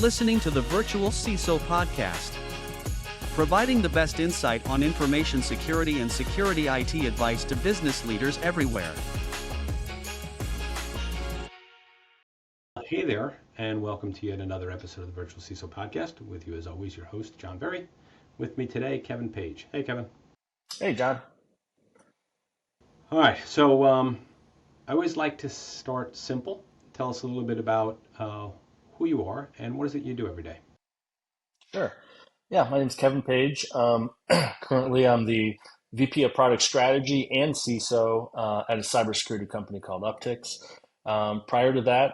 listening to the Virtual CISO Podcast, providing the best insight on information security and security IT advice to business leaders everywhere. Hey there, and welcome to yet another episode of the Virtual CISO Podcast. With you, as always, your host, John Verry. With me today, Kevin Paige. Hey, Kevin. Hey, John. All right, so I always like to start simple. Tell us a little bit about who you are and what is it you do every day. Sure. Yeah, my name's Kevin Paige. Currently, I'm the VP of Product Strategy and CISO at a cybersecurity company called Uptycs. Prior to that,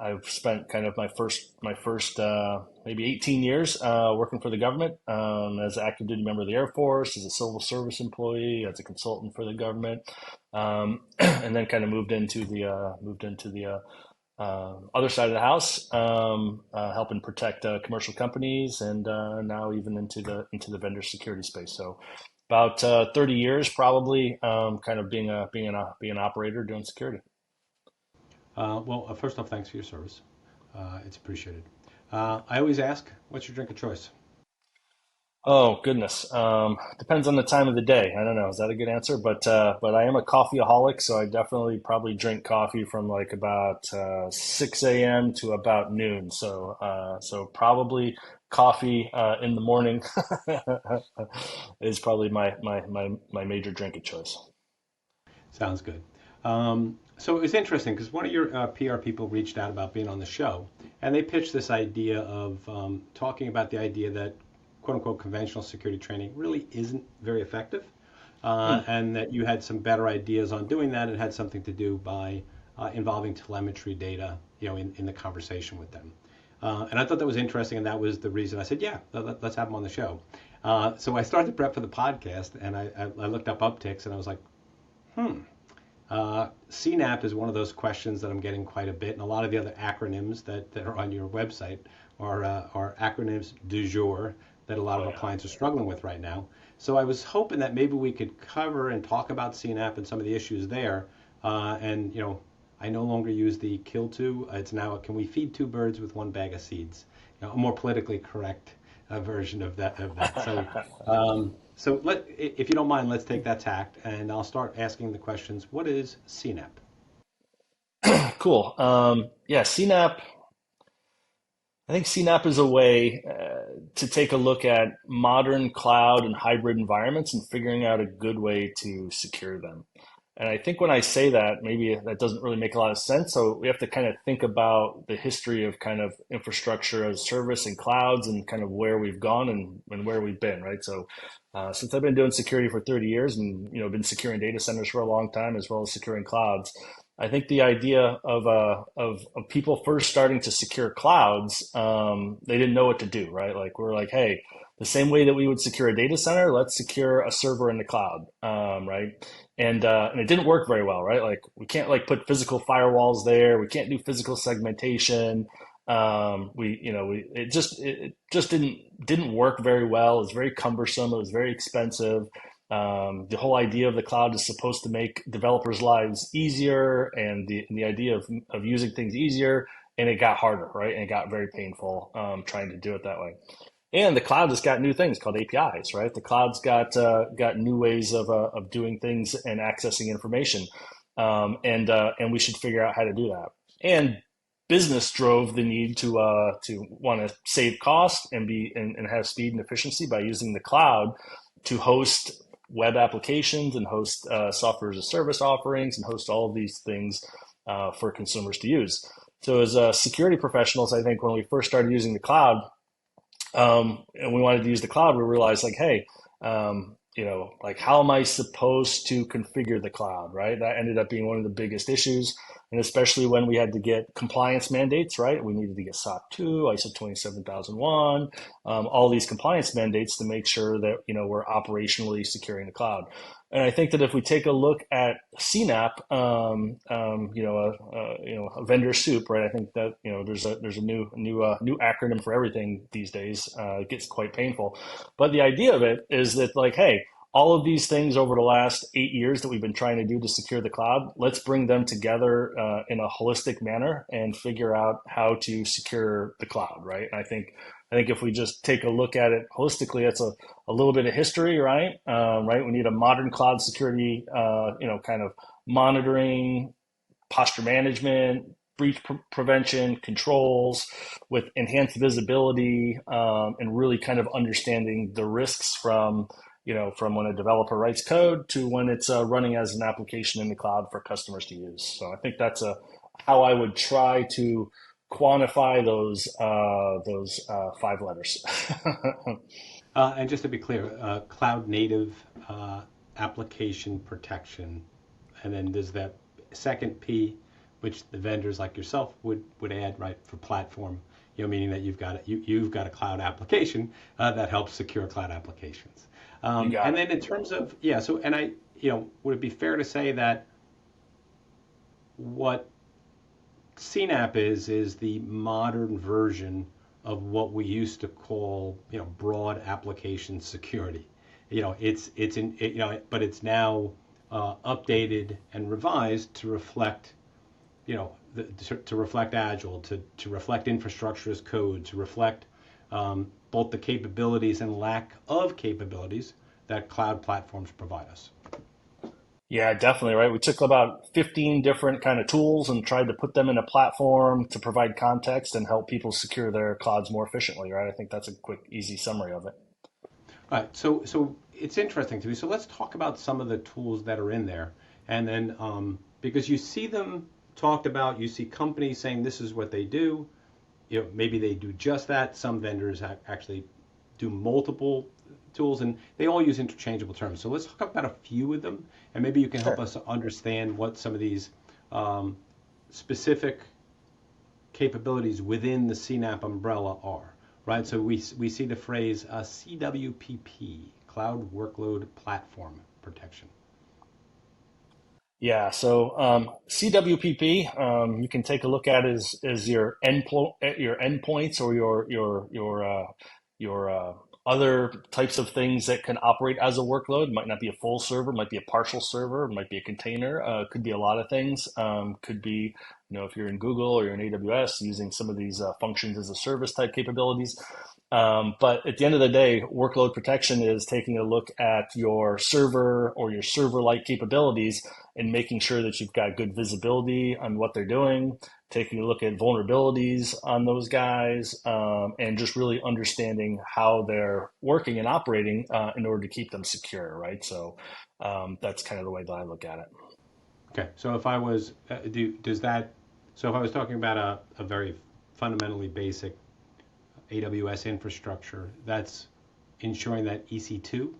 I've spent kind of my first maybe 18 years working for the government as an active duty member of the Air Force, as a civil service employee, as a consultant for the government, and then kind of moved into the other side of the house, helping protect commercial companies, and now even into the vendor security space. So about 30 years probably, kind of being an operator doing security. Well, first off, thanks for your service. It's appreciated. I always ask, what's your drink of choice? Oh, goodness. Depends on the time of the day. I don't know. Is that a good answer? But I am a coffeeaholic, so I definitely probably drink coffee from like about 6 a.m. to about noon. So probably coffee in the morning is probably my major drink of choice. Sounds good. So it was interesting because one of your PR people reached out about being on the show, and they pitched this idea of talking about the idea that quote-unquote conventional security training really isn't very effective, and that you had some better ideas on doing that. It had something to do by involving telemetry data, in the conversation with them. And I thought that was interesting, and that was the reason I said, yeah, let's have them on the show. So I started to prep for the podcast, and I looked up Uptycs, and I was like, CNAP is one of those questions that I'm getting quite a bit, and a lot of the other acronyms that are on your website are acronyms du jour that a lot of our clients are struggling with right now. So I was hoping that maybe we could cover and talk about CNAP and some of the issues there. And I no longer use the kill two. It's now, can we feed two birds with one bag of seeds? A more politically correct version of that. So if you don't mind, let's take that tact, and I'll start asking the questions. What is CNAP? Cool. CNAP. I think CNAP is a way to take a look at modern cloud and hybrid environments and figuring out a good way to secure them. And I think when I say that, maybe that doesn't really make a lot of sense. So we have to kind of think about the history of kind of infrastructure as service and clouds and kind of where we've gone and where we've been, right? So since I've been doing security for 30 years and, been securing data centers for a long time, as well as securing clouds, I think the idea of people first starting to secure clouds, they didn't know what to do, right? Like we're like, hey, the same way that we would secure a data center, let's secure a server in the cloud, right? And it didn't work very well, right? Like we can't put physical firewalls there. We can't do physical segmentation. It just didn't work very well. It was very cumbersome. It was very expensive. The whole idea of the cloud is supposed to make developers' lives easier, and the idea of using things easier, and it got harder, right? And it got very painful trying to do it that way. And the cloud has got new things called APIs, right? The cloud's got new ways of doing things and accessing information, and we should figure out how to do that. And business drove the need to want to save cost and have speed and efficiency by using the cloud to host web applications and host software as a service offerings and host all of these things for consumers to use. So as security professionals, I think when we first started using the cloud, and we wanted to use the cloud, we realized like, hey, how am I supposed to configure the cloud, right? That ended up being one of the biggest issues. And especially when we had to get compliance mandates, right? We needed to get SOC 2, ISO 27001, all these compliance mandates to make sure that, we're operationally securing the cloud. And I think that if we take a look at CNAP, a vendor soup, right? I think that, there's a new acronym for everything these days. It gets quite painful. But the idea of it is that like, hey, all of these things over the last 8 years that we've been trying to do to secure the cloud, let's bring them together in a holistic manner and figure out how to secure the cloud, right? And I think if we just take a look at it holistically, it's a little bit of history, right? Right. We need a modern cloud security, kind of monitoring, posture management, breach prevention, controls with enhanced visibility, and really kind of understanding the risks from from when a developer writes code to when it's running as an application in the cloud for customers to use. So I think that's how I would try to quantify those 5 letters. And just to be clear, cloud native application protection, and then there's that second P, which the vendors like yourself would add, right, for platform. Meaning that you've got a cloud application that helps secure cloud applications. And then in terms of would it be fair to say that what CNAP is the modern version of what we used to call broad application security? But it's now updated and revised to reflect to reflect Agile, to reflect infrastructure as code, to reflect both the capabilities and lack of capabilities that cloud platforms provide us. Yeah, definitely, right? We took about 15 different kind of tools and tried to put them in a platform to provide context and help people secure their clouds more efficiently, right? I think that's a quick, easy summary of it. All right, so it's interesting to me. So let's talk about some of the tools that are in there. And then, because you see them talked about, you see companies saying this is what they do. Maybe they do just that. Some vendors actually do multiple tools, and they all use interchangeable terms. So let's talk about a few of them, and maybe you can help us understand what some of these specific capabilities within the CNAP umbrella are, right? So we see the phrase CWPP, Cloud Workload Platform Protection. Yeah, so CWPP, you can take a look at as your endpoints or your other types of things that can operate as a workload. It might not be a full server, might be a partial server, might be a container, could be a lot of things. Could be, if you're in Google or you're in AWS, using some of these functions as a service type capabilities. But at the end of the day, workload protection is taking a look at your server or your server-like capabilities and making sure that you've got good visibility on what they're doing, taking a look at vulnerabilities on those guys, and just really understanding how they're working and operating in order to keep them secure, right? So that's kind of the way that I look at it. Okay, so if I was, so if I was talking about a very fundamentally basic AWS infrastructure, that's ensuring that EC2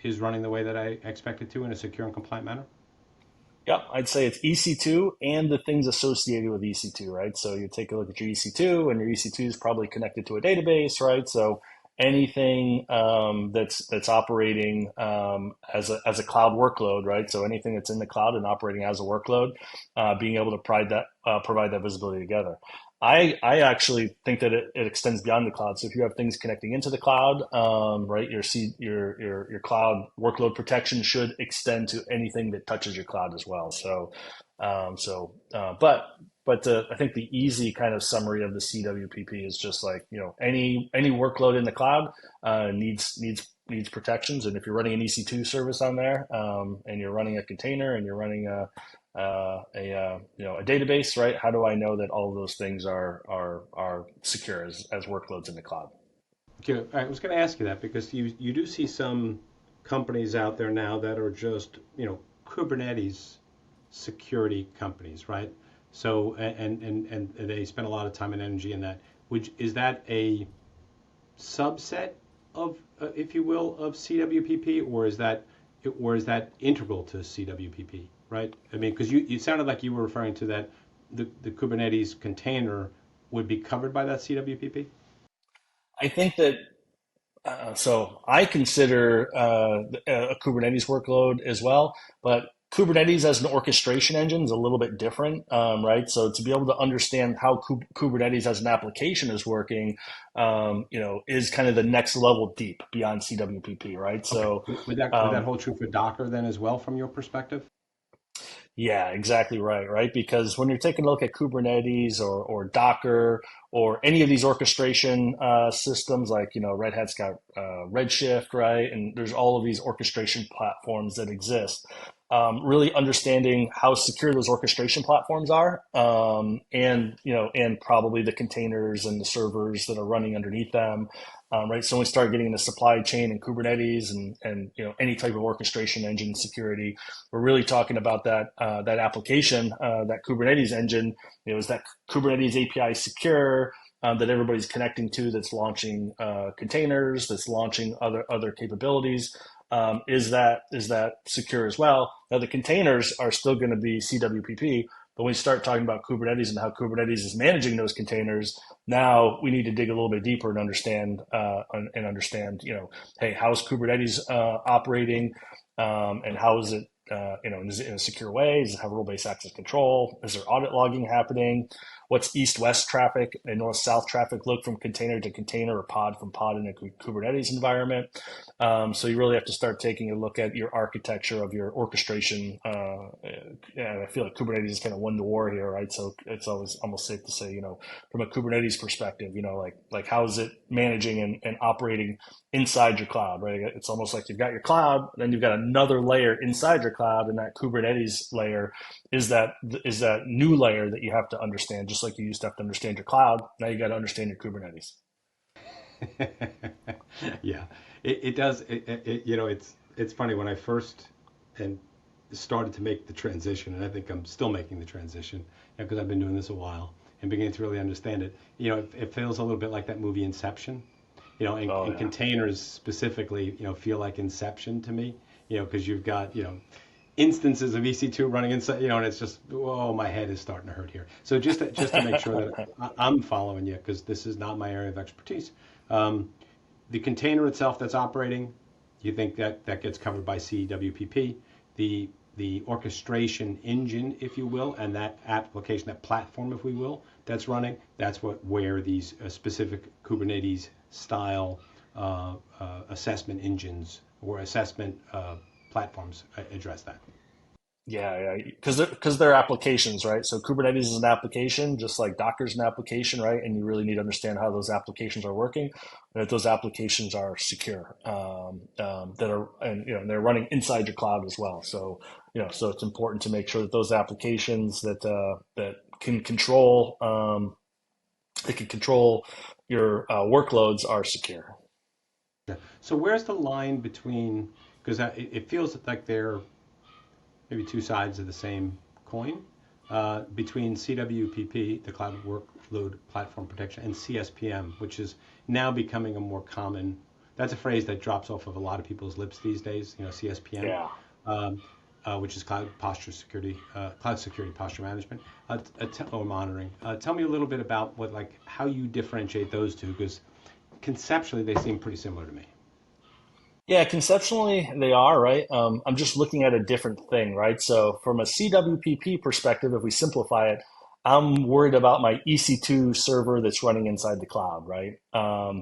is running the way that I expect it to in a secure and compliant manner? Yeah, I'd say it's EC2 and the things associated with EC2, right? So you take a look at your EC2, and your EC2 is probably connected to a database, right? So anything that's operating as a cloud workload, right? So anything that's in the cloud and operating as a workload, being able to provide that visibility together. I actually think that it extends beyond the cloud. So if you have things connecting into the cloud, right, your cloud workload protection should extend to anything that touches your cloud as well. So, but I think the easy kind of summary of the CWPP is just like, any workload in the cloud needs protections. And if you're running an EC2 service on there, and you're running a container and you're running a database, right? How do I know that all of those things are secure as workloads in the cloud? Okay, I was going to ask you that because you do see some companies out there now that are just Kubernetes security companies, right? So and they spend a lot of time and energy in that. Is that a subset of, if you will, of CWPP, or is that integral to CWPP? Right? I mean, because you sounded like you were referring to that the Kubernetes container would be covered by that CWPP? I think that, so I consider a Kubernetes workload as well, but Kubernetes as an orchestration engine is a little bit different, right? So to be able to understand how Kubernetes as an application is working, is kind of the next level deep beyond CWPP, right? Okay. So Would that hold true for Docker then as well from your perspective? yeah, exactly right, right? Because when you're taking a look at Kubernetes or Docker or any of these orchestration systems, like, Red Hat's got Redshift, right? And there's all of these orchestration platforms that exist. Really understanding how secure those orchestration platforms are, and probably the containers and the servers that are running underneath them, right? So when we start getting into supply chain and Kubernetes and any type of orchestration engine security, we're really talking about that application, that Kubernetes engine. Is that Kubernetes API secure, that everybody's connecting to, that's launching containers, that's launching other capabilities? Is that secure as well? Now the containers are still going to be CWPP, but when we start talking about Kubernetes and how Kubernetes is managing those containers, now we need to dig a little bit deeper and understand, hey, how is Kubernetes operating, and how is it, is it in a secure way? Does it have role-based access control? Is there audit logging happening? What's east-west traffic and north-south traffic look from container to container or pod from pod in a Kubernetes environment? So you really have to start taking a look at your architecture of your orchestration. I feel like Kubernetes is kind of won the war here, right? So it's always almost safe to say, from a Kubernetes perspective, like how is it managing and operating inside your cloud, right? It's almost like you've got your cloud, then you've got another layer inside your cloud, and that Kubernetes layer is that new layer that you have to understand, just like you used to have to understand your cloud. Now you got to understand your Kubernetes. Yeah, it does. It's funny when I first and started to make the transition, and I think I'm still making the transition because I've been doing this a while and beginning to really understand it. It feels a little bit like that movie Inception. And containers specifically, feel like Inception to me. Because you've got instances of EC2 running inside, and it's just, oh, my head is starting to hurt here. So just to make sure that I'm following you, because this is not my area of expertise. The container itself that's operating, you think that gets covered by CWPP. The orchestration engine, if you will, and that application, that platform, if we will, that's running, that's where these specific Kubernetes style assessment engines or assessment platforms address that. Yeah, because they're applications, right? So Kubernetes is an application, just like Docker's an application, right? And you really need to understand how those applications are working, and that those applications are secure, they're running inside your cloud as well. So so it's important to make sure that those applications that can control your workloads are secure. Yeah. So where's the line between, because it feels like they're maybe two sides of the same coin, between CWPP, the Cloud Workload Platform Protection, and CSPM, which is now becoming a more common, that's a phrase that drops off of a lot of people's lips these days, CSPM, which is Cloud Security Posture Management, or monitoring. Tell me a little bit about how you differentiate those two, because conceptually they seem pretty similar to me. Yeah, conceptually they are, right? I'm just looking at a different thing, right? So from a CWPP perspective, if we simplify it, I'm worried about my EC2 server that's running inside the cloud, right?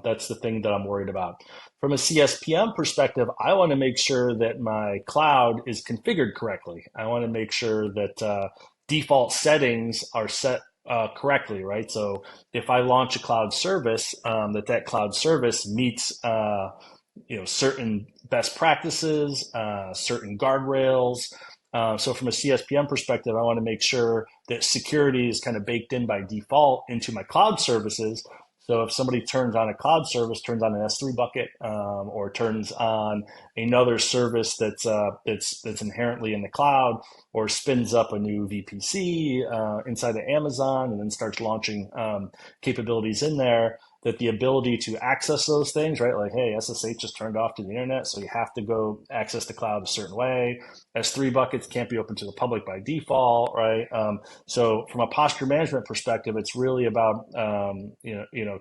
That's the thing that I'm worried about. From a CSPM perspective, I want to make sure that my cloud is configured correctly. I want to make sure that default settings are set correctly, right? So if I launch a cloud service, that cloud service meets certain best practices, certain guardrails. So from a CSPM perspective, I want to make sure that security is kind of baked in by default into my cloud services. So if somebody turns on a cloud service, turns on an S3 bucket, or turns on another service that's inherently in the cloud, or spins up a new VPC inside of Amazon and then starts launching capabilities in there, that the ability to access those things, right? Like, hey, SSH just turned off to the internet, so you have to go access the cloud a certain way. S3 buckets can't be open to the public by default, right? So from a posture management perspective, it's really about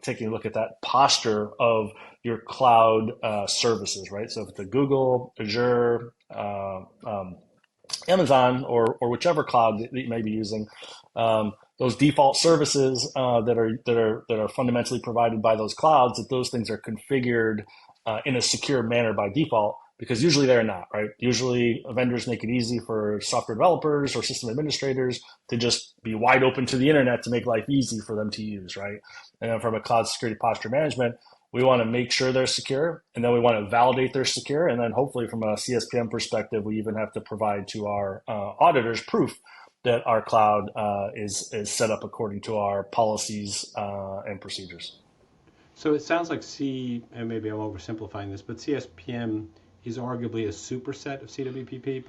taking a look at that posture of your cloud services, right? So if it's a Google, Azure, Amazon or whichever cloud that you may be using, those default services that are fundamentally provided by those clouds, that those things are configured in a secure manner by default, because usually they're not, right? Usually vendors make it easy for software developers or system administrators to just be wide open to the internet to make life easy for them to use, right? And then from a cloud security posture management, we want to make sure they're secure, and then we want to validate they're secure. And then hopefully from a CSPM perspective, we even have to provide to our auditors proof that our cloud is set up according to our policies and procedures. So it sounds like and maybe I'm oversimplifying this, but CSPM is arguably a superset of CWPP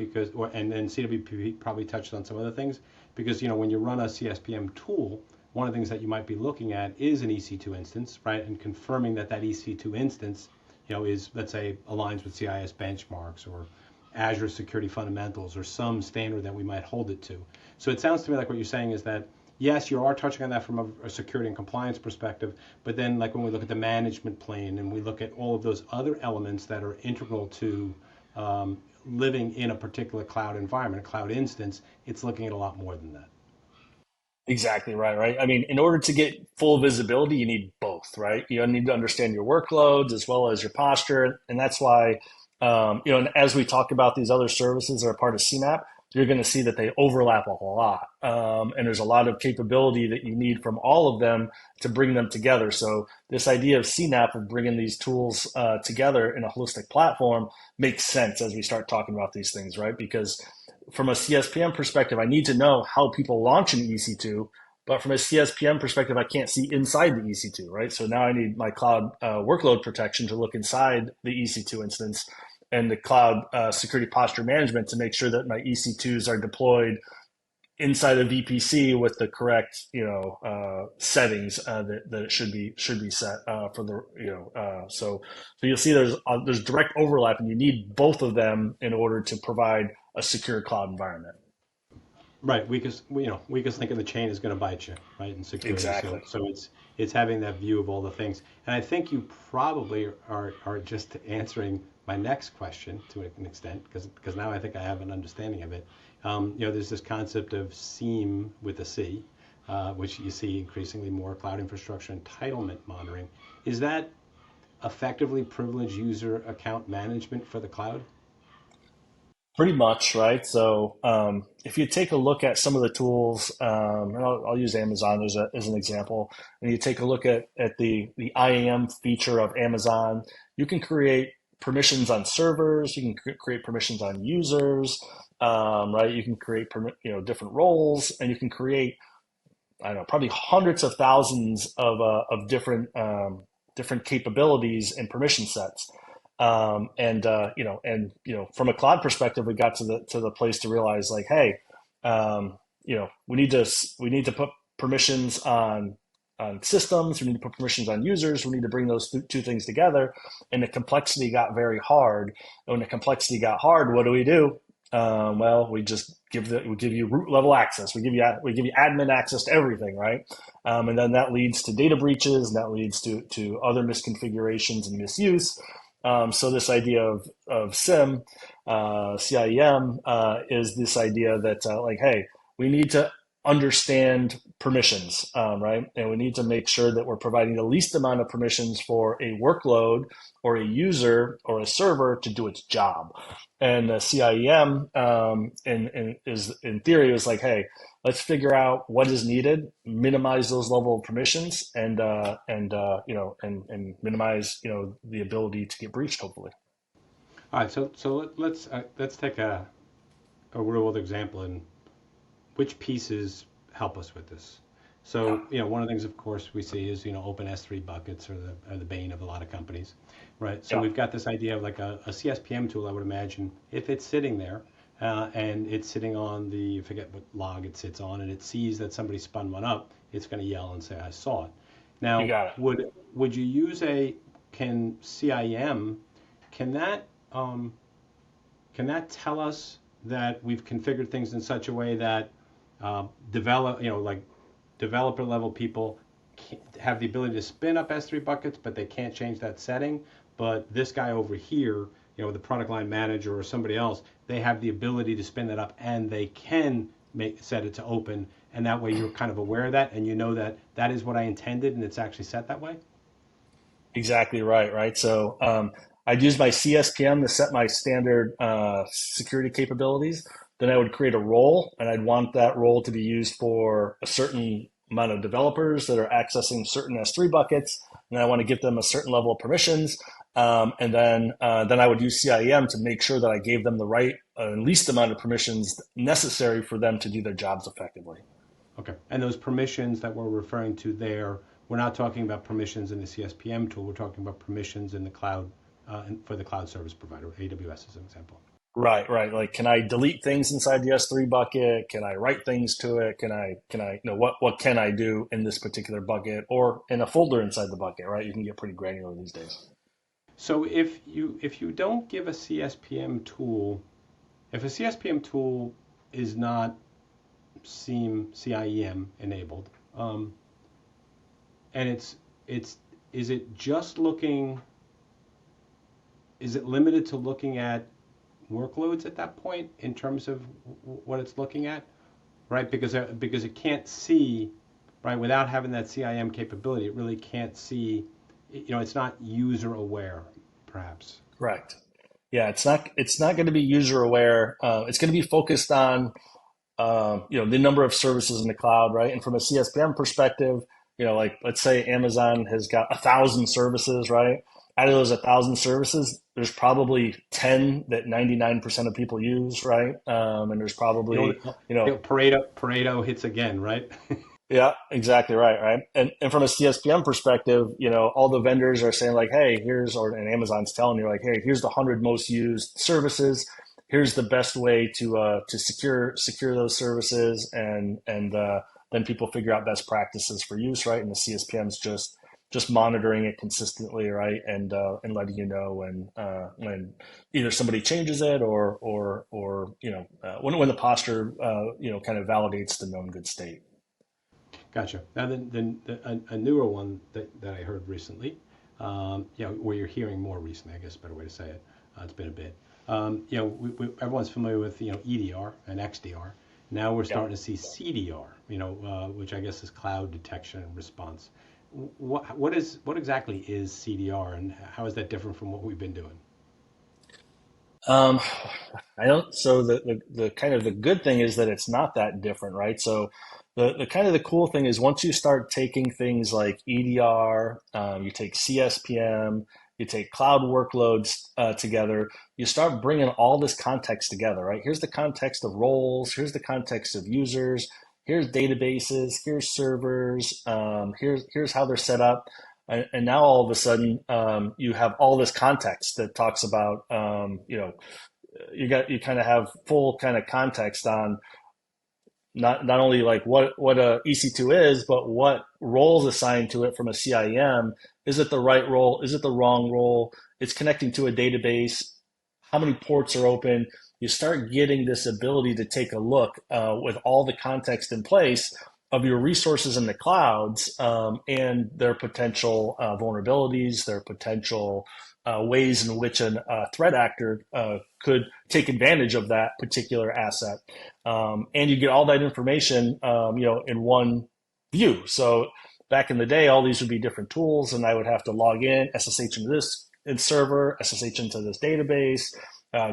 and then CWPP probably touched on some other things because, when you run a CSPM tool, one of the things that you might be looking at is an EC2 instance, right? And confirming that EC2 instance, is, let's say, aligns with CIS benchmarks or Azure security fundamentals or some standard that we might hold it to. So it sounds to me like what you're saying is that, yes, you are touching on that from a security and compliance perspective, but then like when we look at the management plane and we look at all of those other elements that are integral to living in a particular cloud environment, a cloud instance, it's looking at a lot more than that. Exactly right. I mean, in order to get full visibility, you need both, right? You need to understand your workloads as well as your posture. And that's why, and as we talk about these other services that are part of CNAP, you're going to see that they overlap a whole lot. And there's a lot of capability that you need from all of them to bring them together. So this idea of CNAP, of bringing these tools together in a holistic platform, makes sense as we start talking about these things, right? Because from a CSPM perspective, I need to know how people launch an EC2, but from a CSPM perspective, I can't see inside the EC2, right? So now I need my cloud workload protection to look inside the EC2 instance and the cloud security posture management to make sure that my EC2s are deployed inside of VPC with the correct, settings that it should be set for the, so you'll see there's direct overlap, and you need both of them in order to provide a secure cloud environment. Right, weakest link in the chain is going to bite you, right? In security, Exactly. So it's having that view of all the things, and I think you probably are just answering my next question to an extent, because now I think I have an understanding of it. There's this concept of SIEM with a C, which you see increasingly more, cloud infrastructure entitlement monitoring. Is that effectively privileged user account management for the cloud? Pretty much, right? So if you take a look at some of the tools, and I'll use Amazon as an example, and you take a look at the IAM feature of Amazon, you can create permissions on servers, you can create permissions on users, right? You can create different roles, and you can create, I don't know, probably hundreds of thousands of different capabilities and permission sets. From a cloud perspective, we got to the place to realize, like, hey, we need to put permissions on systems. We need to put permissions on users. We need to bring those two things together. And the complexity got very hard. And when the complexity got hard, what do? Well, we just give you root level access. We give you admin access to everything, right? And then that leads to data breaches, and that leads to other misconfigurations and misuse. So this idea of CIEM is this idea that hey, we need to understand permissions, right? And we need to make sure that we're providing the least amount of permissions for a workload or a user or a server to do its job. And CIEM in theory is like, hey, let's figure out what is needed, minimize those level of permissions, and minimize the ability to get breached, hopefully. All right, so let's take a real world example and which pieces help us with this. So one of the things, of course, we see is open S3 buckets are the bane of a lot of companies, right? So we've got this idea of like a CSPM tool. I would imagine if it's sitting there and it's sitting on I forget what log it sits on, and it sees that somebody spun one up, it's going to yell and say, "I saw it." Now, would you use can CIEM? Can that tell us that we've configured things in such a way that developer level people have the ability to spin up S3 buckets, but they can't change that setting. But this guy over here the product line manager or somebody else, they have the ability to spin that up and they can set it to open. And that way you're kind of aware of that and you know that that is what I intended and it's actually set that way. Exactly right, right? So I'd use my CSPM to set my standard security capabilities. Then I would create a role, and I'd want that role to be used for a certain amount of developers that are accessing certain S3 buckets, and I want to give them a certain level of permissions. And then I would use CIEM to make sure that I gave them the right least amount of permissions necessary for them to do their jobs effectively. Okay. And those permissions that we're referring to there, we're not talking about permissions in the CSPM tool. We're talking about permissions in the cloud for the cloud service provider, AWS as an example. Right, right. Like, can I delete things inside the S3 bucket? Can I write things to it? Can I, what can I do in this particular bucket or in a folder inside the bucket, right? You can get pretty granular these days. So if you don't give a CSPM tool, if a CSPM tool is not CIEM enabled, and is it limited to looking at workloads at that point in terms of what it's looking at, right? Because it can't see, right, without having that CIEM capability, it really can't see, it's not user aware, perhaps. Correct. Yeah, it's not going to be user aware. It's going to be focused on the number of services in the cloud, right? And from a CSPM perspective, like let's say Amazon has got 1,000 services, right? Out of those 1,000 services, there's probably 10 that 99% of people use, right? And there's probably, Pareto hits again, right? Yeah, exactly right, right? And from a CSPM perspective, all the vendors are saying like, hey, and Amazon's telling you like, hey, here's the 100 most used services. Here's the best way to secure those services, and then people figure out best practices for use, right? And the CSPM's just monitoring it consistently, right? And letting you know when either somebody changes it or when the posture kind of validates the known good state. Gotcha. Now then a newer one that I heard recently, where you're hearing more recently, I guess is a better way to say it. It's been a bit. Everyone's familiar with EDR and XDR. Now we're starting to see CDR, which I guess is cloud detection and response. What exactly is CDR, and how is that different from what we've been doing? I don't. So the kind of the good thing is that it's not that different, right? So the kind of the cool thing is once you start taking things like EDR, you take CSPM, you take cloud workloads together, you start bringing all this context together, right? Here's the context of roles, here's the context of users, here's databases, here's servers, here's how they're set up. And now all of a sudden, you have all this context that talks about, you kind of have full kind of context on not only like what a EC2 is, but what roles assigned to it from a CIEM. Is it the right role? Is it the wrong role? It's connecting to a database. How many ports are open? You start getting this ability to take a look with all the context in place of your resources in the clouds and their potential vulnerabilities, their potential ways in which a threat actor could take advantage of that particular asset. And you get all that information, in one view. So back in the day, all these would be different tools, and I would have to log in, SSH into this server, SSH into this database,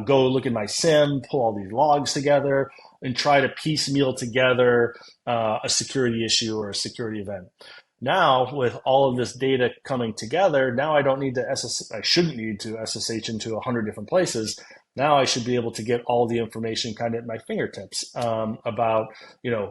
go look at my SIM, pull all these logs together, and try to piecemeal together a security issue or a security event. Now, with all of this data coming together, now I don't need to I shouldn't need to SSH into 100 different places. Now I should be able to get all the information kind of at my fingertips about,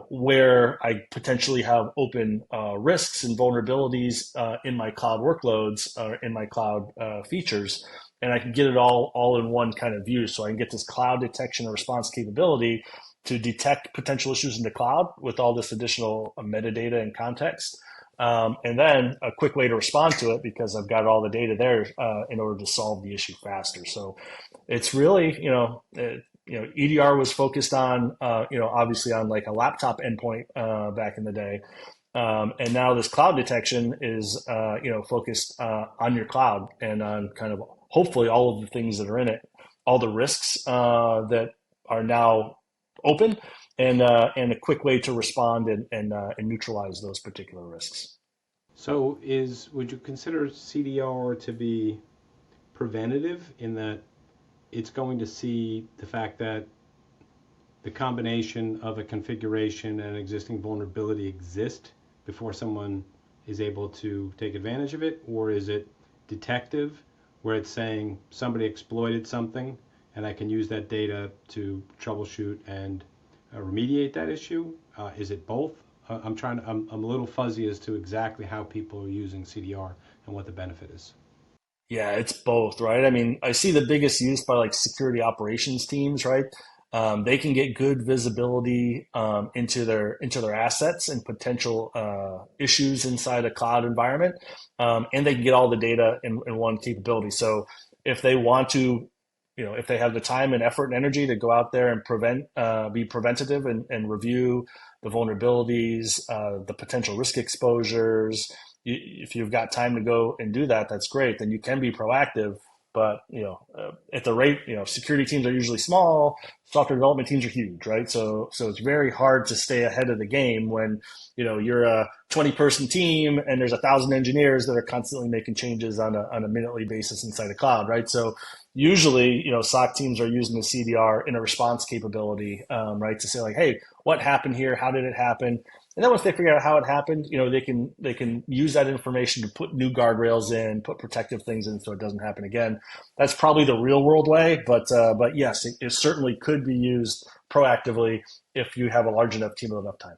where I potentially have open risks and vulnerabilities in my cloud workloads or in my cloud features. And I can get it all in one kind of view. So I can get this cloud detection and response capability to detect potential issues in the cloud with all this additional metadata and context. And then a quick way to respond to it because I've got all the data there in order to solve the issue faster. So it's really, EDR was focused on, obviously on like a laptop endpoint back in the day. And now this cloud detection is, focused on your cloud and on kind of hopefully all of the things that are in it, all the risks that are now open, and a quick way to respond and neutralize those particular risks. So would you consider CDR to be preventative in that it's going to see the fact that the combination of a configuration and an existing vulnerability exist before someone is able to take advantage of it? Or is it detective, where it's saying somebody exploited something and I can use that data to troubleshoot and remediate that issue? Is it both? I'm a little fuzzy as to exactly how people are using CDR and what the benefit is. Yeah, it's both, right? I mean, I see the biggest use by like security operations teams, right? They can get good visibility into their assets and potential issues inside a cloud environment, and they can get all the data in one capability. So if they want to, if they have the time and effort and energy to go out there and be preventative and review the vulnerabilities, the potential risk exposures, if you've got time to go and do that, that's great. Then you can be proactive. But at the rate, security teams are usually small, software development teams are huge, right? So it's very hard to stay ahead of the game when you're a 20-person team and there's 1,000 engineers that are constantly making changes on a minutely basis inside a cloud, right? So usually, SOC teams are using the CDR in a response capability, right, to say like, hey, what happened here? How did it happen? And then once they figure out how it happened, they can use that information to put new guardrails in, put protective things in, so it doesn't happen again. That's probably the real world way, but yes, it certainly could be used proactively if you have a large enough team with enough time.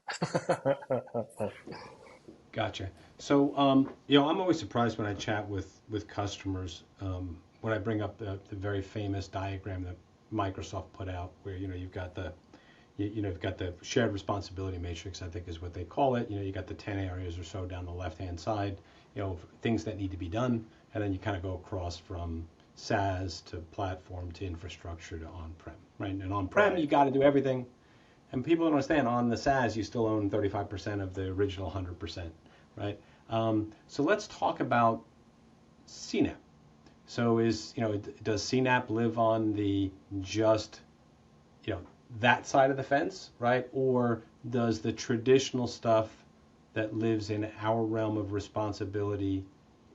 Gotcha. So, I'm always surprised when I chat with customers when I bring up the very famous diagram that Microsoft put out, where you've got you've got the shared responsibility matrix, I think is what they call it. You got the 10 areas or so down the left-hand side, things that need to be done, and then you kind of go across from SaaS to platform to infrastructure to on-prem, right? And on-prem, Right. you got to do everything. And people don't understand, on the SaaS, you still own 35% of the original 100%, right? So let's talk about CNAP. So does CNAP live on the just, that side of the fence, right? Or does the traditional stuff that lives in our realm of responsibility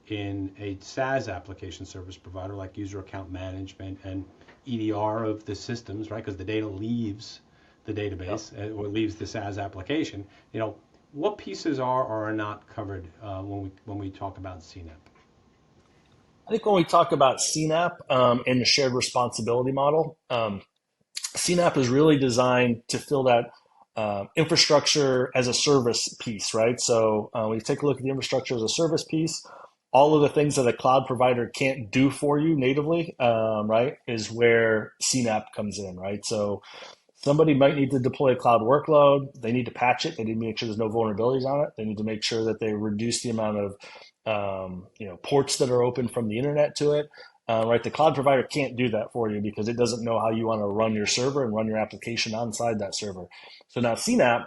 in a SaaS application service provider like user account management and EDR of the systems, right? Because the data leaves the database or leaves the SaaS application. What pieces are or are not covered when we talk about CNAP? I think when we talk about CNAP and the shared responsibility model, CNAP is really designed to fill that infrastructure as a service piece, right? So when you take a look at the infrastructure as a service piece, all of the things that a cloud provider can't do for you natively, right, is where CNAP comes in, right? So somebody might need to deploy a cloud workload. They need to patch it. They need to make sure there's no vulnerabilities on it. They need to make sure that they reduce the amount of ports that are open from the internet to it. Right, the cloud provider can't do that for you because it doesn't know how you want to run your server and run your application inside that server. So now CNAP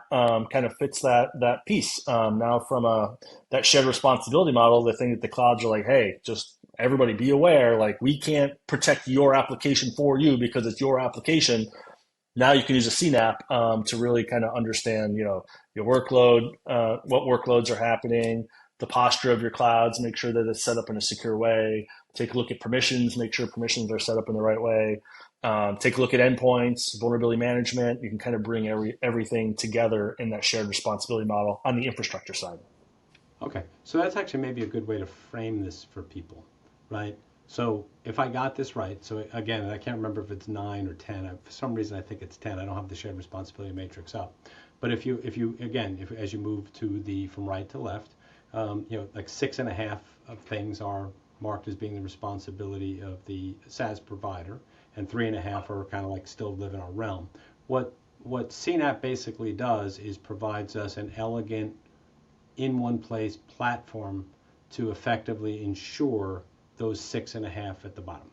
kind of fits that piece. Now from that shared responsibility model, the thing that the clouds are like, hey, just everybody be aware, like we can't protect your application for you because it's your application. Now you can use a CNAP to really kind of understand, your workload, what workloads are happening, the posture of your clouds, make sure that it's set up in a secure way. Take a look at permissions, make sure permissions are set up in the right way. Take a look at endpoints, vulnerability management. You can kind of bring everything together in that shared responsibility model on the infrastructure side. Okay, so that's actually maybe a good way to frame this for people, right? So if I got this right, so again, I can't remember if it's 9 or 10. For some reason, I think it's 10. I don't have the shared responsibility matrix up. But if as you move from right to left, like 6.5 of things are marked as being the responsibility of the SaaS provider, and 3.5 are kind of like still live in our realm. What CNAP basically does is provides us an elegant, in one place platform to effectively ensure those 6.5 at the bottom.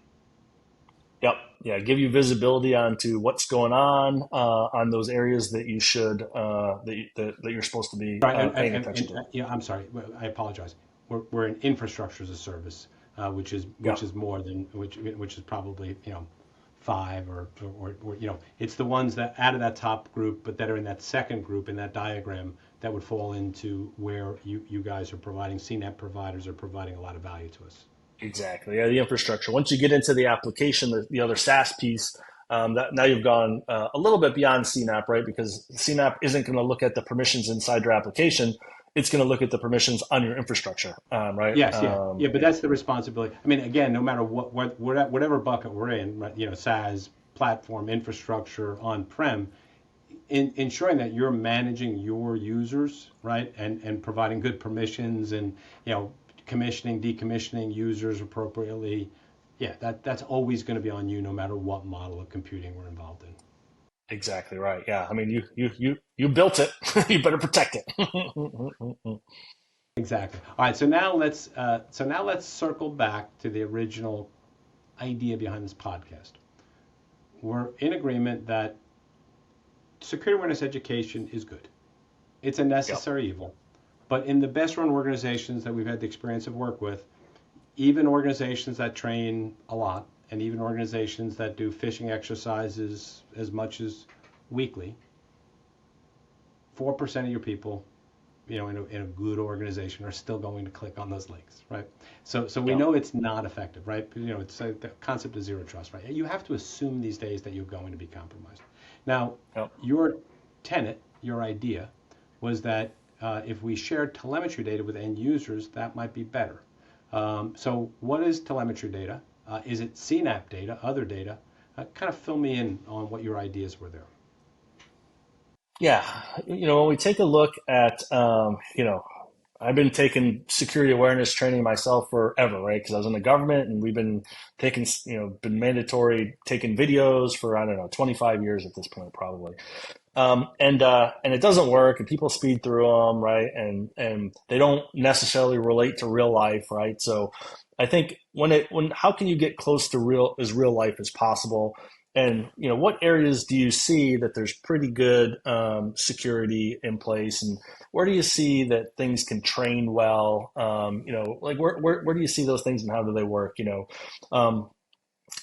Yep. Yeah. Give you visibility onto what's going on those areas that you should that you're supposed to be Right, paying attention to. yeah, I'm sorry, I apologize. We're in infrastructure as a service, which Yep. is more than which is probably five or it's the ones that out of that top group, but that are in that second group in that diagram that would fall into where you guys are providing CNAP providers are providing a lot of value to us. Exactly. Yeah, the infrastructure. Once you get into the application, the other SaaS piece, that now you've gone a little bit beyond CNAP, right? Because CNAP isn't going to look at the permissions inside your application. It's going to look at the permissions on your infrastructure, right? Yes, yeah, but that's the responsibility. I mean, again, no matter whatever bucket we're in, right, SaaS, platform, infrastructure, on-prem, ensuring that you're managing your users, right, and providing good permissions and commissioning, decommissioning users appropriately. Yeah, that's always going to be on you, no matter what model of computing we're involved in. Exactly right. Yeah. I mean, you built it. You better protect it. Exactly. All right. So now let's circle back to the original idea behind this podcast. We're in agreement that security awareness education is good. It's a necessary evil. But in the best run organizations that we've had the experience of work with, even organizations that train a lot, and even organizations that do phishing exercises as much as weekly, 4% of your people, in a good organization are still going to click on those links, right? So we know it's not effective, right? It's the concept of zero trust, right? You have to assume these days that you're going to be compromised. Now, your tenet, your idea, was that if we shared telemetry data with end users, that might be better. So what is telemetry data? Is it CNAP data, other data? Kind of fill me in on what your ideas were there. Yeah. When we take a look at, I've been taking security awareness training myself forever, right? Because I was in the government and we've been taking, been mandatory taking videos for, 25 years at this point, probably. And it doesn't work and people speed through them, right? And they don't necessarily relate to real life, right? So I think how can you get close to real life as possible? And what areas do you see that there's pretty good security in place, and where do you see that things can train well? Like where do you see those things and how do they work?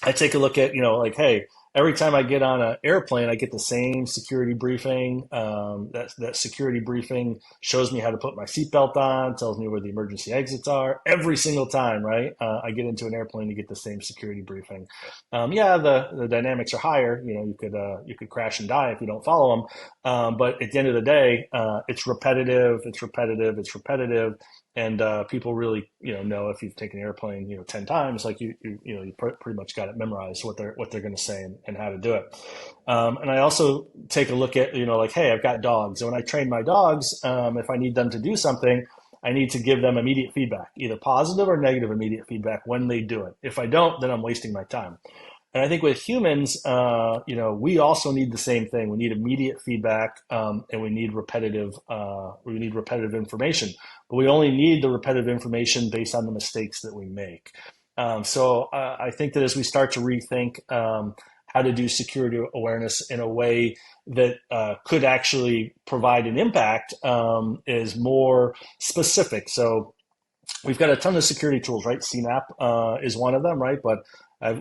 I take a look at hey, every time I get on an airplane, I get the same security briefing. That security briefing shows me how to put my seatbelt on, tells me where the emergency exits are every single time, right? I get into an airplane to get the same security briefing. The dynamics are higher. You could crash and die if you don't follow them. But at the end of the day, it's repetitive. And people really, know if you've taken an airplane, 10 times, like you pretty much got it memorized what they're going to say and how to do it. And I also take a look at, hey, I've got dogs. And when I train my dogs, if I need them to do something, I need to give them immediate feedback, either positive or negative immediate feedback when they do it. If I don't, then I'm wasting my time. And I think with humans, we also need the same thing. We need immediate feedback, and we need repetitive information. But we only need the repetitive information based on the mistakes that we make. So I think that as we start to rethink how to do security awareness in a way that could actually provide an impact, is more specific. So we've got a ton of security tools, right? CNAP is one of them, right? But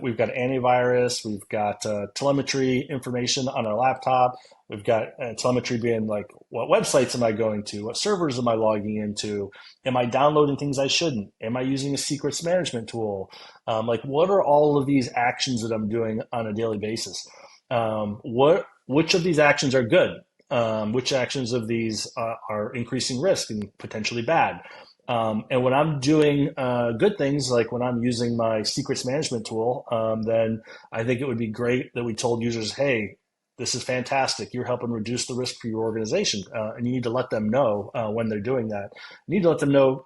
we've got antivirus, we've got telemetry information on our laptop. We've got telemetry being like, what websites am I going to? What servers am I logging into? Am I downloading things I shouldn't? Am I using a secrets management tool? What are all of these actions that I'm doing on a daily basis? Which of these actions are good? Which actions of these are increasing risk and potentially bad? And when I'm doing good things, like when I'm using my secrets management tool, then I think it would be great that we told users, hey, this is fantastic. You're helping reduce the risk for your organization. And you need to let them know when they're doing that. You need to let them know,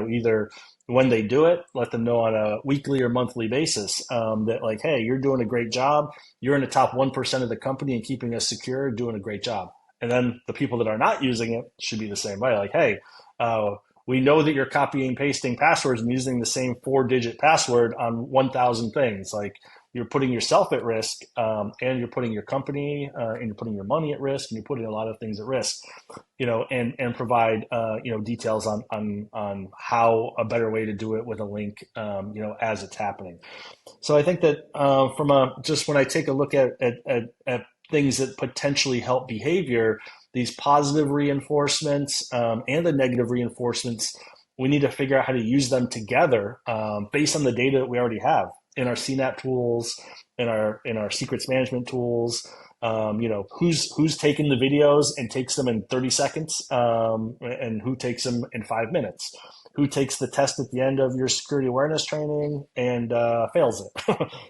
either when they do it, let them know on a weekly or monthly basis that like, hey, you're doing a great job. You're in the top 1% of the company and keeping us secure, doing a great job. And then the people that are not using it should be the same way. Like, hey, we know that you're copying and pasting passwords and using the same 4-digit password on 1,000 things. Like, you're putting yourself at risk, and you're putting your company and you're putting your money at risk, and you're putting a lot of things at risk, and provide details on how a better way to do it with a link, as it's happening. So I think that just when I take a look at things that potentially help behavior, these positive reinforcements and the negative reinforcements, we need to figure out how to use them together based on the data that we already have in our CNAP tools, in our secrets management tools. Who's taking the videos and takes them in 30 seconds, and who takes them in 5 minutes? Who takes the test at the end of your security awareness training and fails it?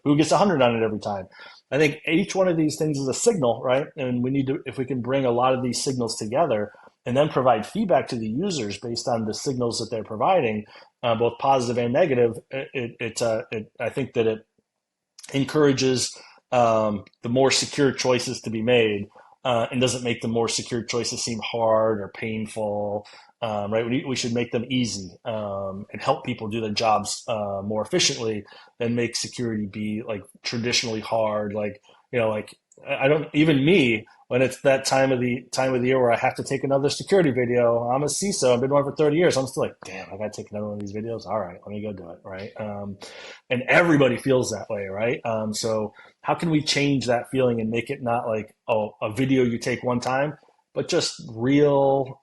Who gets 100 on it every time? I think each one of these things is a signal, right? And we need to, if we can bring a lot of these signals together and then provide feedback to the users based on the signals that they're providing, both positive and negative, I think that it encourages the more secure choices to be made, and doesn't make the more secure choices seem hard or painful. Right? We should make them easy, and help people do their jobs more efficiently than make security be like traditionally hard. Like, I don't, even me, when it's that time of the year where I have to take another security video. I'm a CISO. I've been one for 30 years. I'm still like, damn, I got to take another one of these videos. All right, let me go do it. Right. And everybody feels that way. Right. So how can we change that feeling and make it not like, oh, a video you take one time, but just real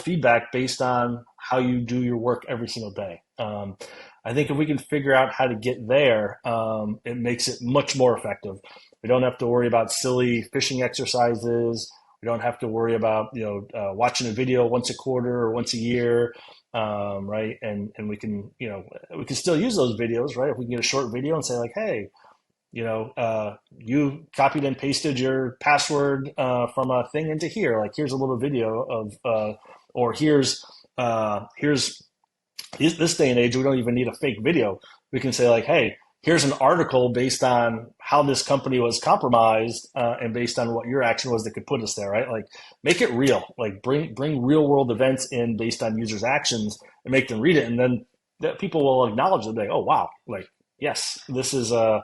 feedback based on how you do your work every single day. I think if we can figure out how to get there, it makes it much more effective. We don't have to worry about silly phishing exercises. We don't have to worry about watching a video once a quarter or once a year, right? And we can still use those videos, right? If we can get a short video and say like, hey, you copied and pasted your password from a thing into here. Like, here's a little video of, or here's this day and age, we don't even need a fake video. We can say like, hey, here's an article based on how this company was compromised, and based on what your action was that could put us there, right? Like, make it real. Like, bring real world events in based on users' actions and make them read it, and then that people will acknowledge that, like, oh wow, like, yes, this is I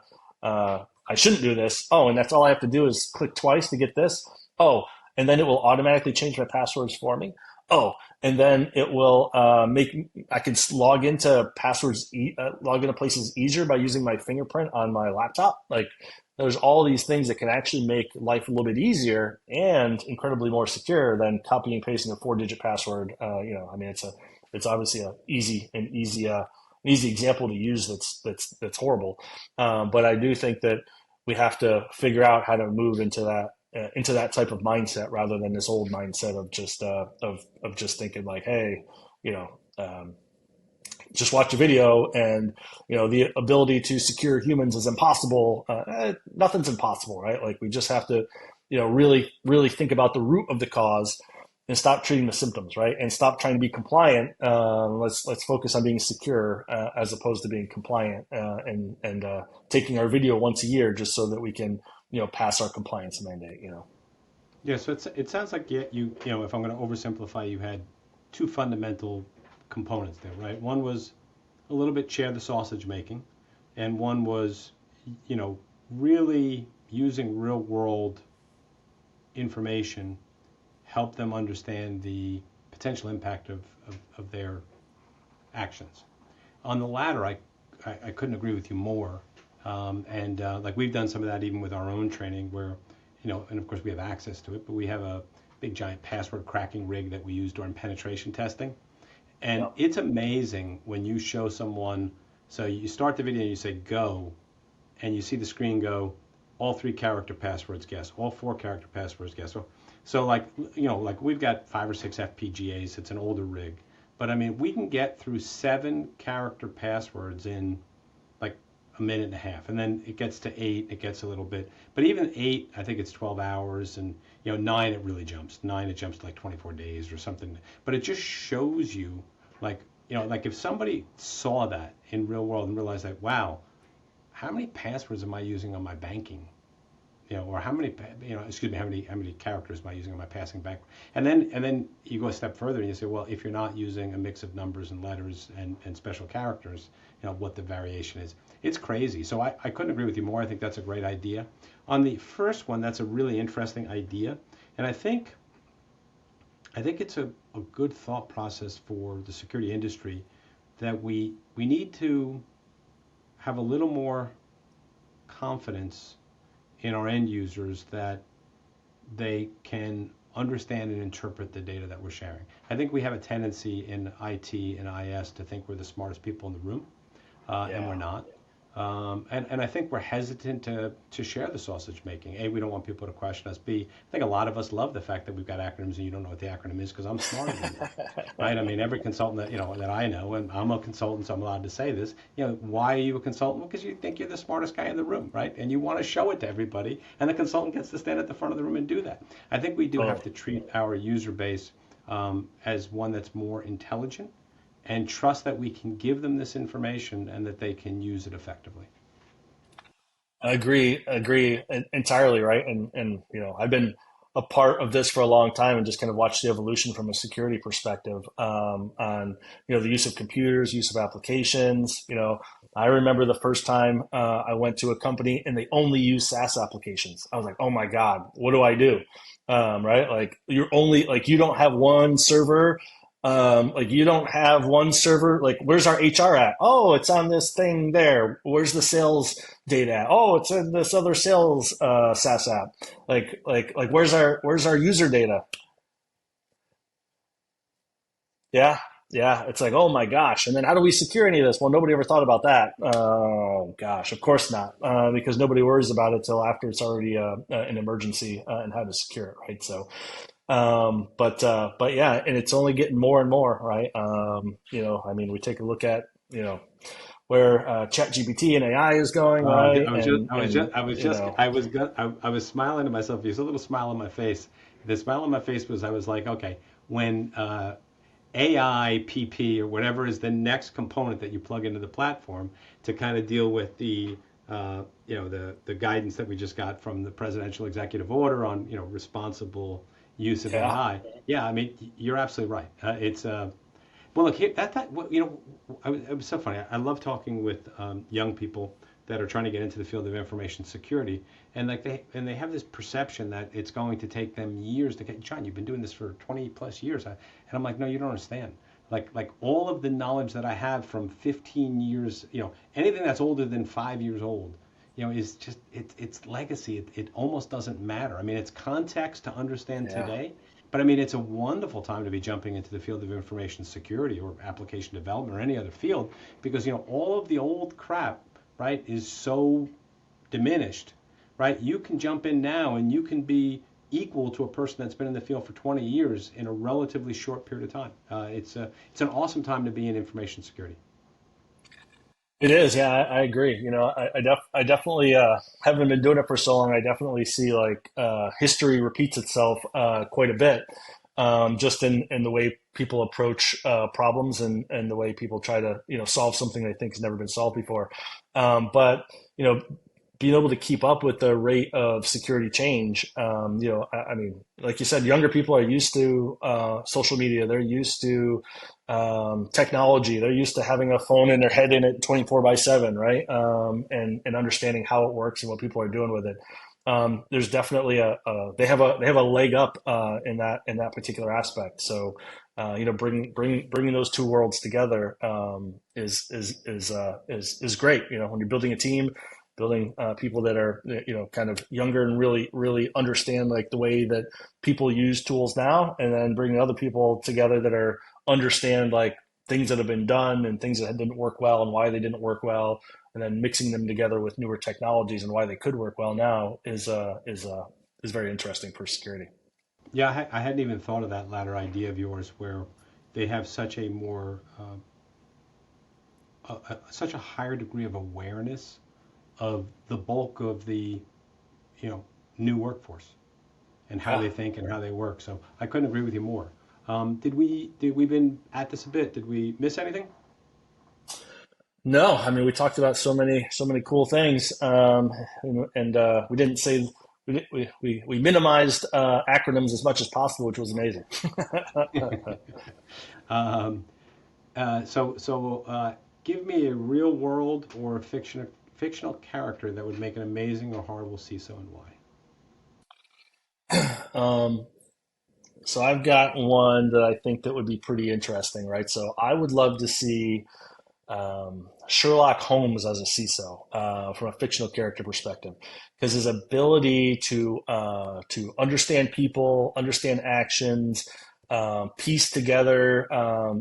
shouldn't do this. Oh, and that's all I have to do is click twice to get this. Oh, and then it will automatically change my passwords for me. Oh, and then it will I can log into log into places easier by using my fingerprint on my laptop. Like, there's all these things that can actually make life a little bit easier and incredibly more secure than copying and pasting a 4-digit password. I mean, it's obviously an easy example to use that's horrible. But I do think that we have to figure out how to move into that type of mindset rather than this old mindset of just thinking like, hey, just watch a video and the ability to secure humans is impossible. Nothing's impossible, right? Like, we just have to really think about the root of the cause and stop treating the symptoms, right? And stop trying to be compliant. Let's focus on being secure, as opposed to being compliant, and taking our video once a year just so that we can pass our compliance mandate. Yeah, so it sounds like you if I'm going to oversimplify, you had two fundamental components there, right? One was a little bit share the sausage making, and one was really using real world information, help them understand the potential impact of their actions. On the latter, I couldn't agree with you more. Like, we've done some of that even with our own training where, and of course we have access to it, but we have a big giant password cracking rig that we use during penetration testing. And Yep. It's amazing when you show someone, so you start the video and you say go, and you see the screen go, all 3-character passwords guess, all 4-character passwords guess. So like we've got 5 or 6 FPGAs. It's an older rig, but I mean, we can get through 7-character passwords in like a minute and a half, and then it gets to 8. It gets a little bit, but even 8, I think it's 12 hours, and 9 it really jumps. 9 it jumps to like 24 days or something. But it just shows you like if somebody saw that in real world and realized that, wow, how many passwords am I using on my banking? or how many, excuse me, how many characters am I using in my passing back? And then you go a step further and you say, well, if you're not using a mix of numbers and letters and special characters, what the variation is. It's crazy. So I couldn't agree with you more. I think that's a great idea. On the first one, that's a really interesting idea. And I think it's a good thought process for the security industry that we need to have a little more confidence in our end users that they can understand and interpret the data that we're sharing. I think we have a tendency in IT and IS to think we're the smartest people in the room, and we're not. And I think we're hesitant to share the sausage making. A, we don't want people to question us. B, I think a lot of us love the fact that we've got acronyms and you don't know what the acronym is because I'm smarter than you, right? I mean, every consultant that I know, and I'm a consultant, so I'm allowed to say this. Why are you a consultant? Because you think you're the smartest guy in the room, right? And you want to show it to everybody, and the consultant gets to stand at the front of the room and do that. I think we do have to treat our user base as one that's more intelligent, and trust that we can give them this information and that they can use it effectively. I agree entirely, right? And I've been a part of this for a long time and just kind of watched the evolution from a security perspective on the use of computers, use of applications. I remember the first time I went to a company and they only use SaaS applications. I was like, oh my God, what do I do? Right? Like you don't have one server. You don't have one server. Like, where's our HR at? Oh, it's on this thing there. Where's the sales data at? Oh, it's in this other sales SaaS app. Like where's our user data? Yeah. It's like, oh my gosh. And then how do we secure any of this? Well, nobody ever thought about that. Oh gosh, of course not, because nobody worries about it till after it's already an emergency and how to secure it, right? So. But yeah, and it's only getting more and more, right? We take a look at, where ChatGPT and AI is going, right? I was smiling to myself. There's a little smile on my face. The smile on my face was, I was like, okay, when AI, PP, or whatever is the next component that you plug into the platform to kind of deal with the guidance that we just got from the presidential executive order on, responsible use of AI. Yeah, I mean, you're absolutely right. Well, look, it was so funny. I love talking with young people that are trying to get into the field of information security, and they have this perception that it's going to take them years to get. John, you've been doing this for 20 plus years, and I'm like, no, you don't understand. Like all of the knowledge that I have from 15 years, anything that's older than 5 years old, is just it's legacy. It almost doesn't matter. I mean, it's context to understand today, but I mean, it's a wonderful time to be jumping into the field of information security or application development or any other field, because all of the old crap, right, is so diminished, right? You can jump in now and you can be equal to a person that's been in the field for 20 years in a relatively short period of time. It's an awesome time to be in information security. It is, yeah, I agree. I definitely haven't been doing it for so long. I definitely see history repeats itself quite a bit, just in the way people approach problems and the way people try to solve something they think has never been solved before. But being able to keep up with the rate of security change, I mean, like you said, younger people are used to social media. They're used to technology. They're used to having a phone in their head in it 24/7, right? And understanding how it works and what people are doing with it. There's definitely they have a leg up in that particular aspect. So bringing those two worlds together is great. When you're building a team, building people that are kind of younger and really understand the way that people use tools now, and then bringing other people together that are understand things that have been done and things that didn't work well and why they didn't work well, and then mixing them together with newer technologies and why they could work well now is very interesting for security. Yeah, I hadn't even thought of that latter idea of yours, where they have such a more such a higher degree of awareness of the bulk of the new workforce and how they think and how they work. So I couldn't agree with you more. We've been at this a bit. Did we miss anything? No, I mean, we talked about so many cool things, and we didn't say we minimized acronyms as much as possible, which was amazing. Um, Give me a real world or a fictional character that would make an amazing or horrible CISO and why. Um, so I've got one that I think that would be pretty interesting, right? So I would love to see Sherlock Holmes as a CISO from a fictional character perspective, because his ability to understand people, understand actions, piece together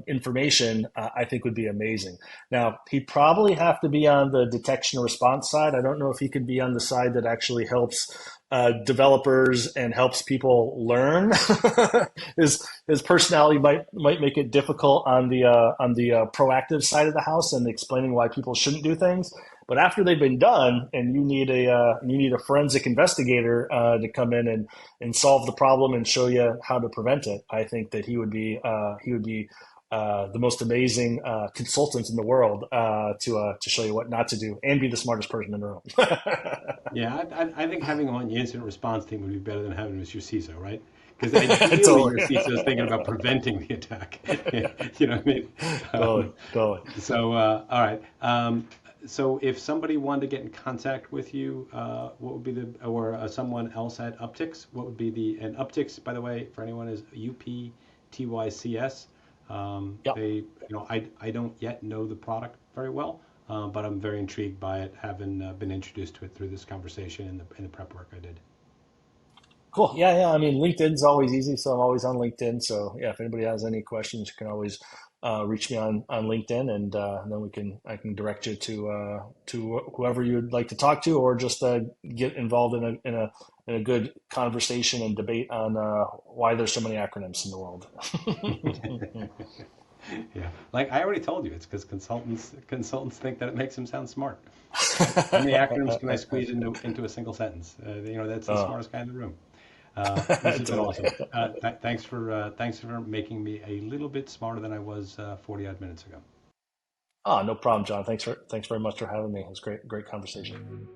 information, I think would be amazing. Now, he'd probably have to be on the detection and response side. I don't know if he could be on the side that actually helps developers and helps people learn. His personality might make it difficult on the proactive side of the house and explaining why people shouldn't do things. But after they've been done, and you need a forensic investigator to come in and solve the problem and show you how to prevent it, I think that he would be the most amazing consultant in the world to show you what not to do and be the smartest person in the room. Yeah, I think having him on your incident response team would be better than having him as your CISO, right? Because ideally Totally. your CISO is thinking about preventing the attack. You know what I mean? Totally. All right. So if somebody wanted to get in contact with you, what would be or someone else at Uptycs, what would be and Uptycs, by the way, for anyone, is UPTYCS. Yep. I don't yet know the product very well, but I'm very intrigued by it, having been introduced to it through this conversation and the prep work I did. Cool. Yeah. I mean, LinkedIn's always easy, so I'm always on LinkedIn. So yeah, if anybody has any questions, you can always reach me on LinkedIn, and then I can direct you to whoever you'd like to talk to, or just get involved in a good conversation and debate on why there's so many acronyms in the world. Yeah, like I already told you, it's because consultants think that it makes them sound smart. How many acronyms can I squeeze into a single sentence? That's the smartest guy in the room. This has been awesome. Thanks for making me a little bit smarter than I was 40 odd minutes ago. No problem, John. Thanks very much for having me. It was great conversation.